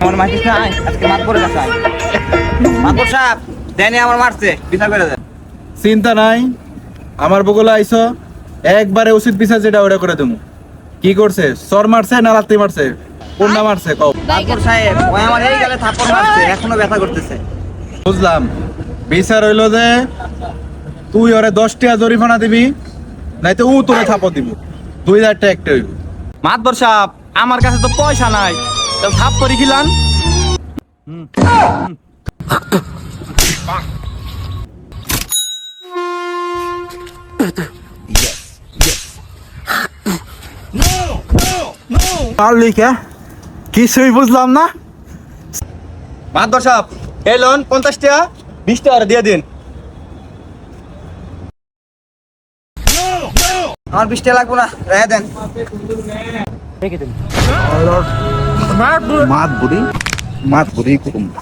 আমার মারছিস না আজকে মাত করে গেছে মাতবর সাহেব দেনি আমার মারছে বিচার করে দেন চিন্তা নাই আমার বগলে আইছো একবারে উচিত বিচার যেটা ওটা করে দেবো কি করছে সর মারছে না লাত্তি মারছে কোনটা মারছে কও মাতবর সাহেব ওই আমার এই গেলে থাপ্পড় মারছে এখনো ব্যথা করতেছে বুঝলাম বিচার হইলো যে তুই ওরে 10 টাকা জরিমানা দিবি নাইতো ও তোরে থাপড় দিবি 2000 টাকা একটা হইব মাতবর সাহেব আমার কাছে তো পয়সা নাই তো থাপ্পড়ই খিলান মারলি কে কিছুই বুঝলাম না মাতবর সাহেব এই লোন 50 টাকা 20 টাকা দিয়ে দিন আমার 20 টাকা লাগবে না রেখে দেন মাত বুড়ি কুটুম্বা